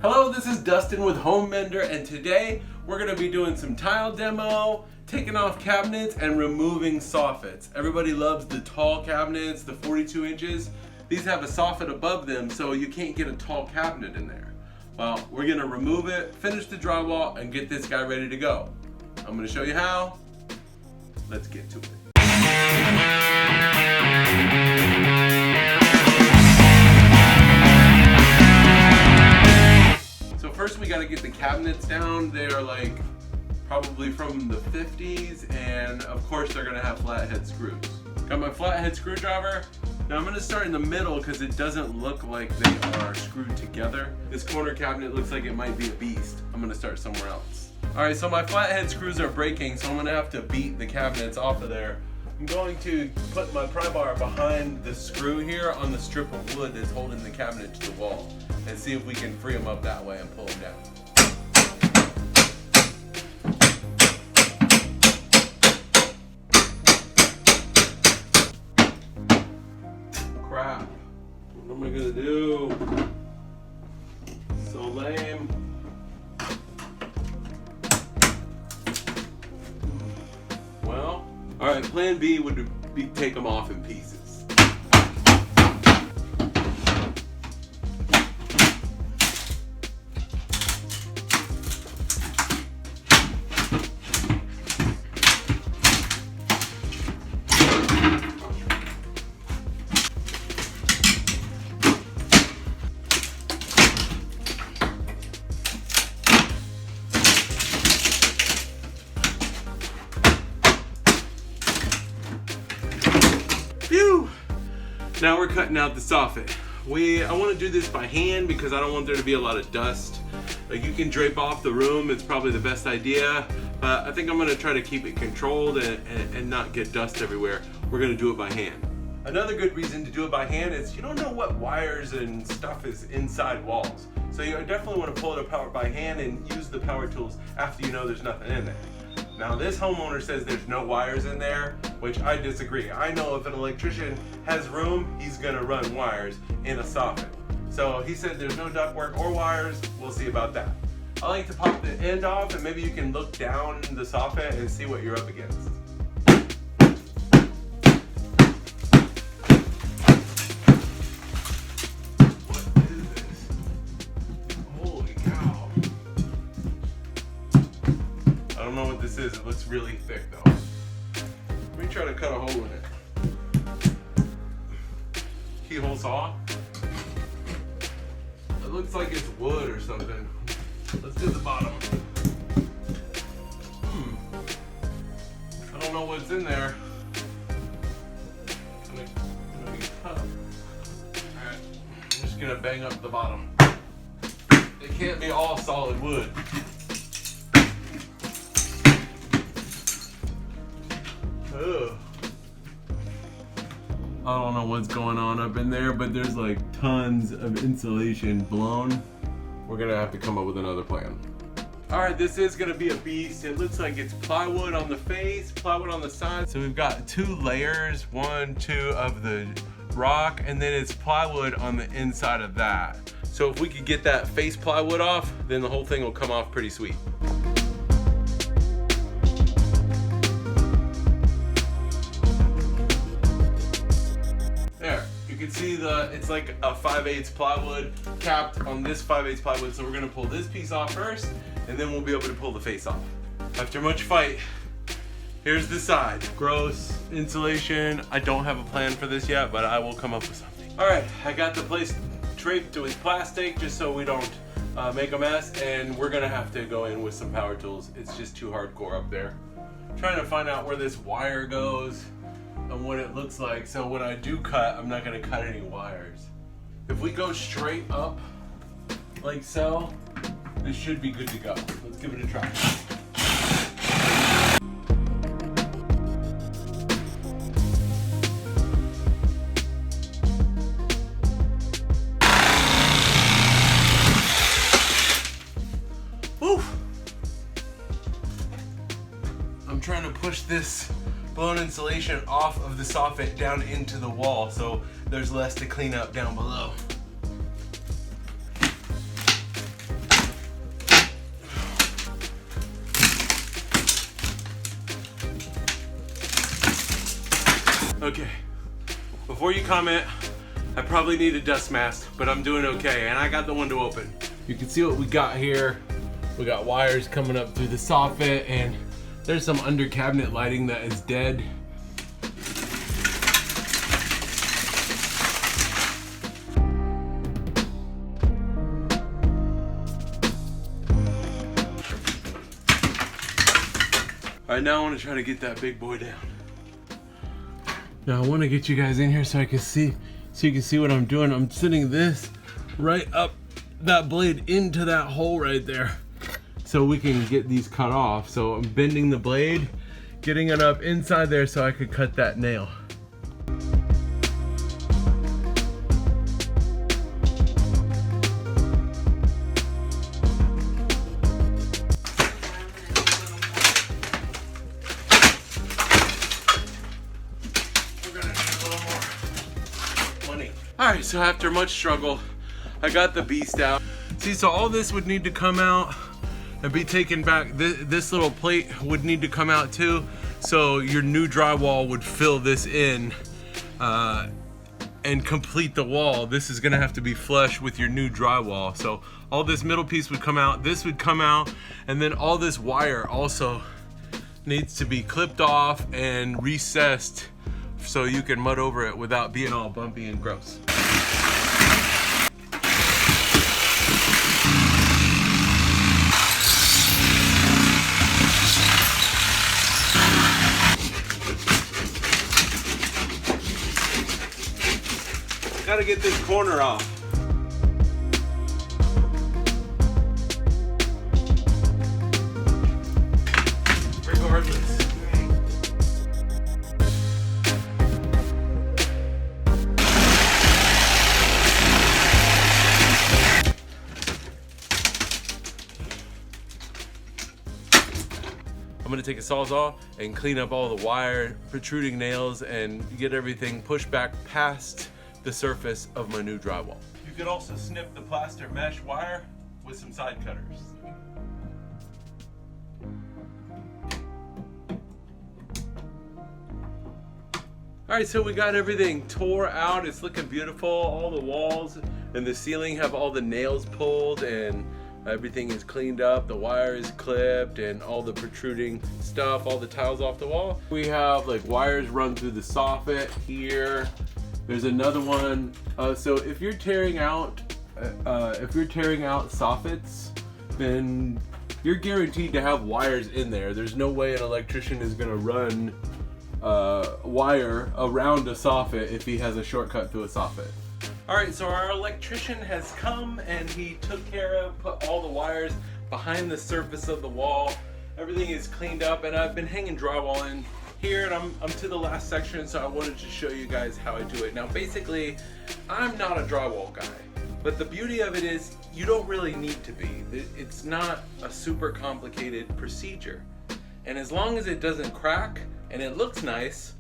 Hello, this is Dustin with Home Mender, and today we're going to be doing some tile demo, taking off cabinets, and removing soffits. Everybody loves the tall cabinets, the 42 inches. These have a soffit above them, so you can't get a tall cabinet in there. Well, we're going to remove it, finish the drywall, and get this guy ready to go. I'm going to show you how. Let's get to it. First we got to get the cabinets down. They are like probably from the 50s, and of course they're going to have flathead screws. Got my flathead screwdriver. Now I'm going to start in the middle because it doesn't look like they are screwed together. This corner cabinet looks like it might be a beast. I'm going to start somewhere else. Alright, so my flathead screws are breaking, so I'm going to have to beat the cabinets off of there. I'm going to put my pry bar behind the screw here on the strip of wood that's holding the cabinet to the wall, and see if we can free them up that way and pull them down. Crap. What am I gonna do? So lame. Well, alright, plan B would be take them off in pieces. Phew! Now we're cutting out the soffit. I want to do this by hand because I don't want there to be a lot of dust. Like, you can drape off the room, it's probably the best idea, but I think I'm going to try to keep it controlled and not get dust everywhere. We're going to do it by hand. Another good reason to do it by hand is you don't know what wires and stuff is inside walls. So you definitely want to pull it apart by hand and use the power tools after you know there's nothing in there. Now this homeowner says there's no wires in there, which I disagree. I know if an electrician has room, he's gonna run wires in a soffit. So he said there's no ductwork or wires. We'll see about that. I like to pop the end off, and maybe you can look down the soffit and see what you're up against. I don't know what this is. It looks really thick though. Let me try to cut a hole in it. Keyhole saw. It looks like it's wood or something. Let's do the bottom. I don't know what's in there. It's gonna be tough. Alright, I'm just gonna bang up the bottom. It can't be all solid wood. Ugh. I don't know what's going on up in there, but there's like tons of insulation blown. We're gonna have to come up with another plan. Alright, this is gonna be a beast. It looks like it's plywood on the face, plywood on the side. So we've got 2 layers, 1, 2 of the rock, and then it's plywood on the inside of that. So if we could get that face plywood off, then the whole thing will come off pretty sweet. You can see it's like a 5/8 plywood capped on this 5/8 plywood, so we're gonna pull this piece off first, and then we'll be able to pull the face off. After much fight, here's the side. Gross insulation. I don't have a plan for this yet, but I will come up with something. All right, I got the place draped with plastic just so we don't make a mess, and we're gonna have to go in with some power tools. It's just too hardcore up there. I'm trying to find out where this wire goes and what it looks like, so when I do cut, I'm not going to cut any wires. If we go straight up like so, this should be good to go. Let's give it a try. Woo! I'm trying to push this blown insulation off of the soffit down into the wall so there's less to clean up down below. Okay, before you comment, I probably need a dust mask, but I'm doing okay, and I got the window open. You can see what we got here. We got wires coming up through the soffit, and there's some under cabinet lighting that is dead. All right, now I want to try to get that big boy down. Now I want to get you guys in here so I can see, so you can see what I'm doing. I'm sitting this right up that blade into that hole right there, so we can get these cut off. So I'm bending the blade, getting it up inside there so I could cut that nail. Alright, so after much struggle, I got the beast out. See, so all this would need to come out and be taken back. This little plate would need to come out too, so your new drywall would fill this in and complete the wall. This is gonna have to be flush with your new drywall. So all this middle piece would come out, this would come out, and then all this wire also needs to be clipped off and recessed so you can mud over it without being all bumpy and gross. Gotta get this corner off. Regardless. I'm gonna take a Sawzall and clean up all the wire, protruding nails, and get everything pushed back past the surface of my new drywall. You could also snip the plaster mesh wire with some side cutters. All right, so we got everything tore out. It's looking beautiful. All the walls and the ceiling have all the nails pulled, and everything is cleaned up. The wire is clipped and all the protruding stuff, all the tiles off the wall. We have like wires run through the soffit here. There's another one. So if you're tearing out soffits, then you're guaranteed to have wires in there. There's no way an electrician is gonna run wire around a soffit if he has a shortcut through a soffit. All right, so our electrician has come and he took care of, put all the wires behind the surface of the wall. Everything is cleaned up, and I've been hanging drywall in here, and I'm to the last section, so I wanted to show you guys how I do it. Now basically, I'm not a drywall guy, but the beauty of it is you don't really need to be. It's not a super complicated procedure. And as long as it doesn't crack and it looks nice,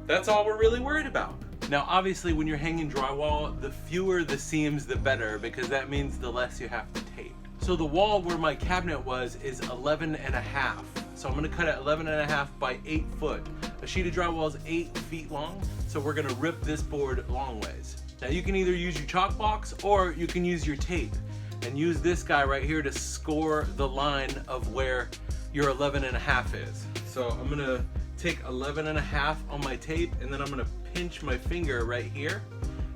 that's all we're really worried about. Now obviously when you're hanging drywall, the fewer the seams the better, because that means the less you have to tape. So the wall where my cabinet was is 11.5. So I'm gonna cut it 11.5 by 8 foot. A sheet of drywall is 8 feet long, so we're gonna rip this board long ways. Now you can either use your chalk box or you can use your tape and use this guy right here to score the line of where your 11.5 is. So I'm gonna take 11.5 on my tape, and then I'm gonna pinch my finger right here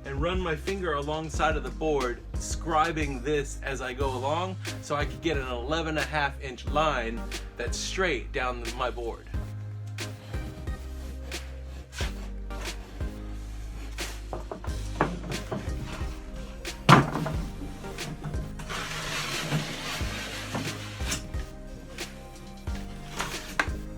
and run my finger alongside of the board, scribing this as I go along, so I could get an 11.5 inch line that's straight down my board.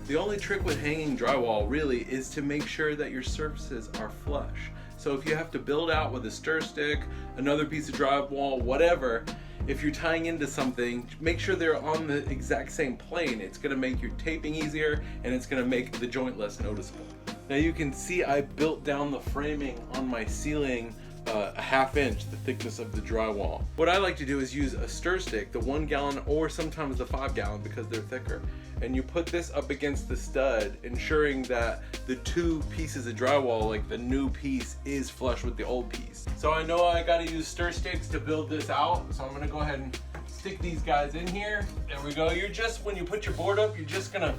The only trick with hanging drywall really is to make sure that your surfaces are flush. So if you have to build out with a stir stick, another piece of drywall, whatever, if you're tying into something, make sure they're on the exact same plane. It's gonna make your taping easier, and it's gonna make the joint less noticeable. Now you can see I built down the framing on my ceiling a ½ inch, the thickness of the drywall. What I like to do is use a stir stick, the 1 gallon or sometimes the 5 gallon because they're thicker. And you put this up against the stud, ensuring that the 2 pieces of drywall, like the new piece, is flush with the old piece. So I know I gotta use stir sticks to build this out, so I'm gonna go ahead and stick these guys in here. There we go. You're just, when you put your board up, you're just gonna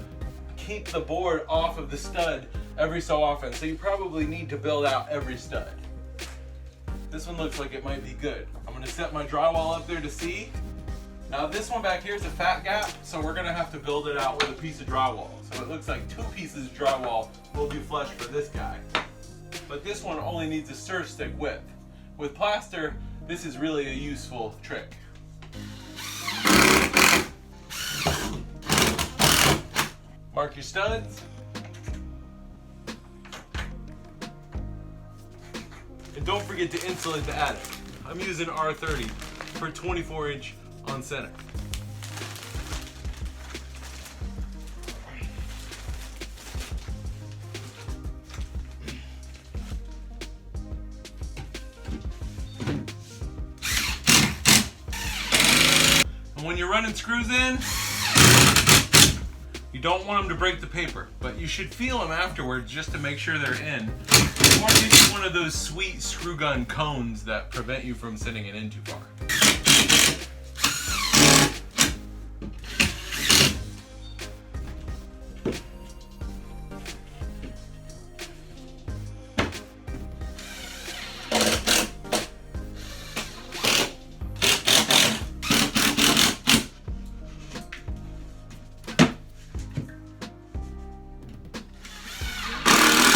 keep the board off of the stud every so often. So you probably need to build out every stud. This one looks like it might be good. I'm gonna set my drywall up there to see. Now this one back here is a fat gap, so we're gonna have to build it out with a piece of drywall. So it looks like 2 pieces of drywall will be flush for this guy. But this one only needs a stir stick width. With plaster, this is really a useful trick. Mark your studs. And don't forget to insulate the attic. I'm using R30 for 24-inch on center. And when you're running screws in, you don't want them to break the paper, but you should feel them afterwards just to make sure they're in. Or use one of those sweet screw gun cones that prevent you from sending it in too far.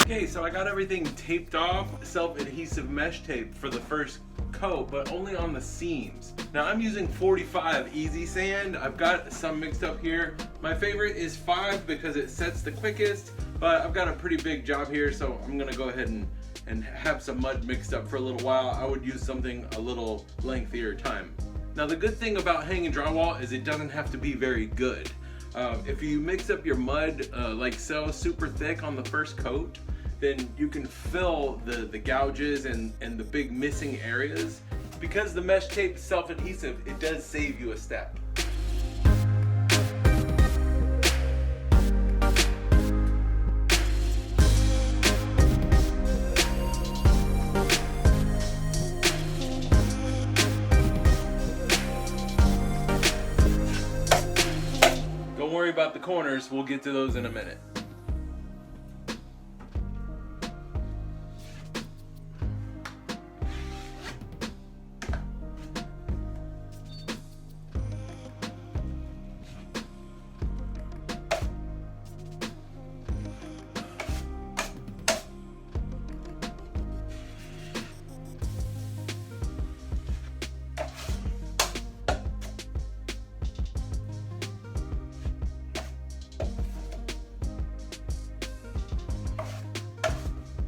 Okay, so I got everything taped off, self-adhesive mesh tape for the first coat, but only on the seams. Now I'm using 45 easy sand. I've got some mixed up here. My favorite is 5 because it sets the quickest, but I've got a pretty big job here, so I'm gonna go ahead and have some mud mixed up for a little while. I would use something a little lengthier time. Now the good thing about hanging drywall is it doesn't have to be very good. If you mix up your mud like so, super thick on the first coat, then you can fill the gouges and the big missing areas. Because the mesh tape is self-adhesive, it does save you a step. Don't worry about the corners, we'll get to those in a minute.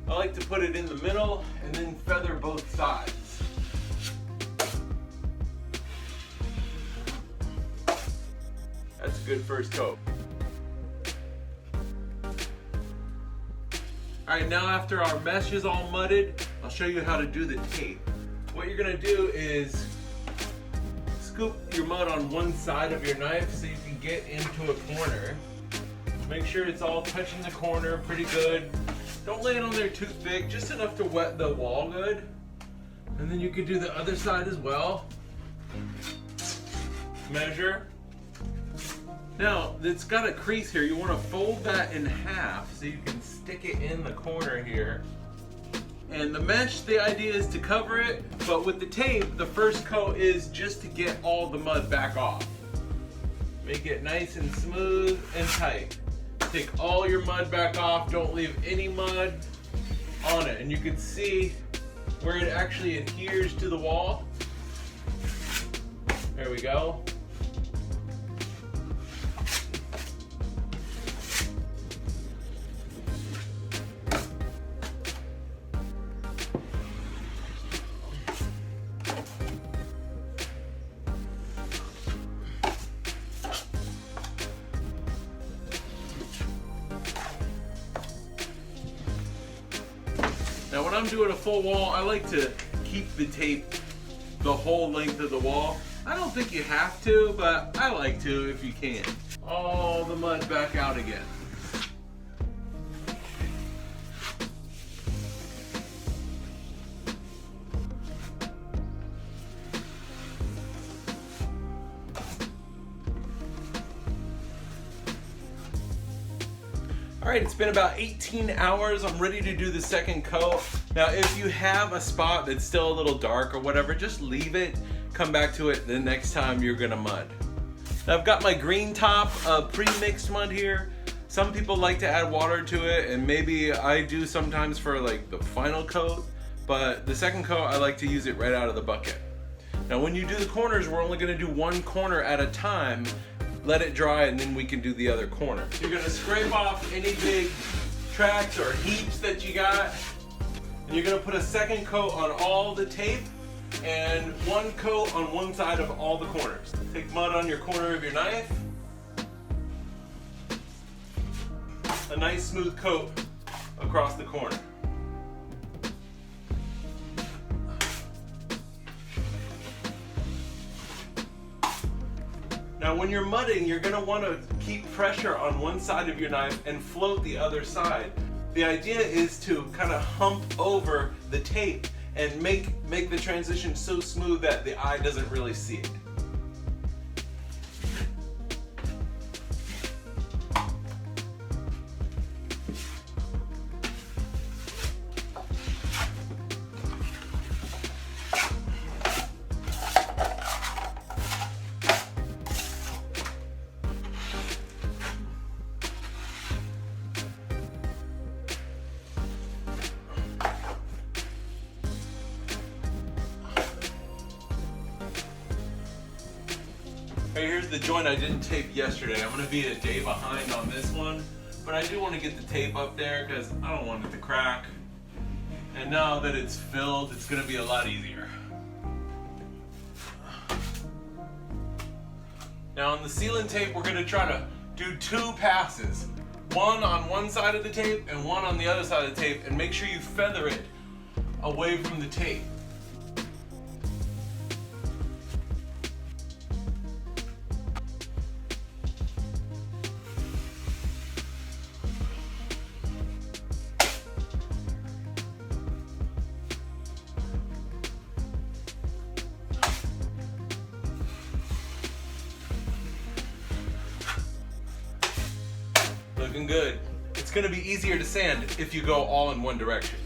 I like to put it in the middle and then feather both sides. That's a good first coat. Alright, now after our mesh is all mudded, I'll show you how to do the tape. What you're going to do is scoop your mud on one side of your knife so you can get into a corner. Make sure it's all touching the corner pretty good. Don't lay it on there too thick, just enough to wet the wall good. And then you could do the other side as well. Measure. Now, it's got a crease here. You want to fold that in half so you can stick it in the corner here. And the mesh, the idea is to cover it, but with the tape, the first coat is just to get all the mud back off. Make it nice and smooth and tight. Take all your mud back off, don't leave any mud on it. And you can see where it actually adheres to the wall. There we go. Now when I'm doing a full wall, I like to keep the tape the whole length of the wall. I don't think you have to, but I like to if you can. All the mud back out again. All right, it's been about 18 hours. I'm ready to do the second coat. Now, if you have a spot that's still a little dark or whatever, just leave it. Come back to it the next time you're gonna mud. Now, I've got my green top pre-mixed mud here. Some people like to add water to it, and maybe I do sometimes for like the final coat, but the second coat, I like to use it right out of the bucket. Now, when you do the corners, we're only gonna do one corner at a time. Let it dry, and then we can do the other corner. You're gonna scrape off any big tracks or heaps that you got, and you're gonna put a second coat on all the tape and one coat on one side of all the corners. Take mud on your corner of your knife. A nice smooth coat across the corner. Now when you're mudding, you're gonna wanna keep pressure on one side of your knife and float the other side. The idea is to kind of hump over the tape and make the transition so smooth that the eye doesn't really see it. Okay, here's the joint I didn't tape yesterday. I'm gonna be a day behind on this one, but I do want to get the tape up there because I don't want it to crack. And now that it's filled, it's gonna be a lot easier. Now on the sealant tape, we're gonna try to do 2 passes. One on one side of the tape and one on the other side of the tape, and make sure you feather it away from the tape. Looking good. It's going to be easier to sand if you go all in one direction.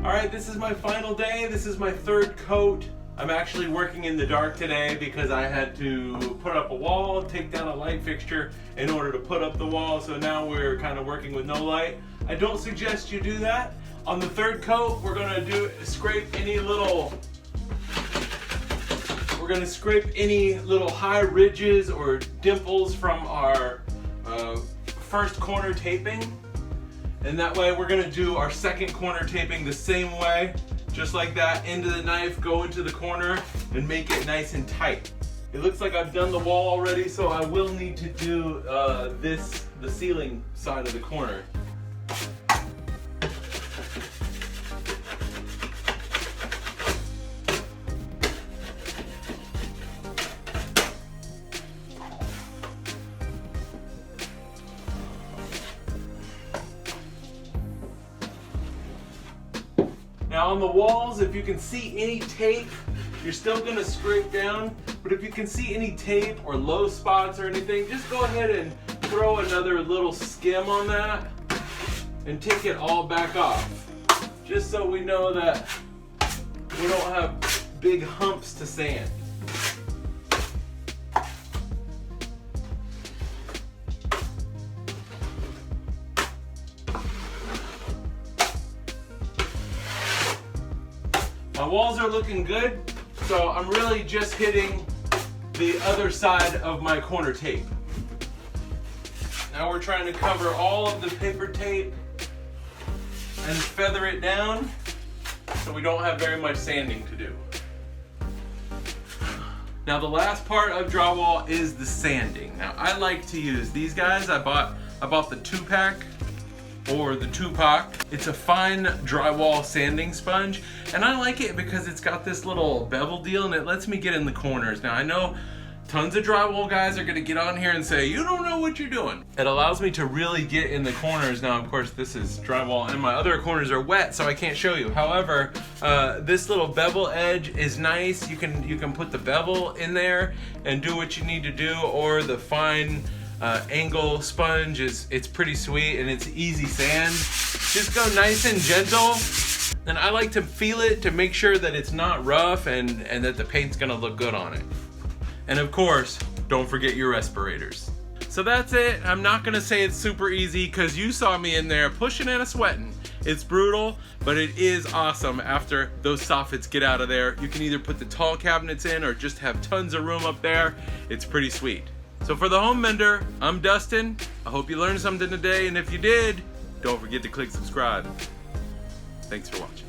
All right, this is my final day. This is my 3rd coat. I'm actually working in the dark today because I had to put up a wall, take down a light fixture in order to put up the wall. So now we're kind of working with no light. I don't suggest you do that. On the 3rd coat, we're gonna scrape any little high ridges or dimples from our first corner taping. And that way we're gonna do our second corner taping the same way. Just like that, into the knife, go into the corner, and make it nice and tight. It looks like I've done the wall already, so I will need to do the ceiling side of the corner. Now on the walls, if you can see any tape, you're still gonna scrape down, but if you can see any tape or low spots or anything, just go ahead and throw another little skim on that and take it all back off. Just so we know that we don't have big humps to sand. My walls are looking good, so I'm really just hitting the other side of my corner tape. Now we're trying to cover all of the paper tape and feather it down so we don't have very much sanding to do. Now the last part of drywall is the sanding. Now I like to use these guys. I bought the 2-pack or the 2-pack. It's a fine drywall sanding sponge, and I like it because it's got this little bevel deal and it lets me get in the corners. Now I know tons of drywall guys are gonna get on here and say, you don't know what you're doing. It allows me to really get in the corners. Now, of course, this is drywall and my other corners are wet, so I can't show you. However, this little bevel edge is nice. You can put the bevel in there and do what you need to do, or the fine angle sponge it's pretty sweet and it's easy sand. Just go nice and gentle. And I like to feel it to make sure that it's not rough and that the paint's gonna look good on it. And of course, don't forget your respirators. So that's it. I'm not gonna say it's super easy because you saw me in there pushing and sweating. It's brutal, but it is awesome after those soffits get out of there. You can either put the tall cabinets in or just have tons of room up there. It's pretty sweet. So for the Home Mender, I'm Dustin. I hope you learned something today, and if you did, don't forget to click subscribe. Thanks for watching.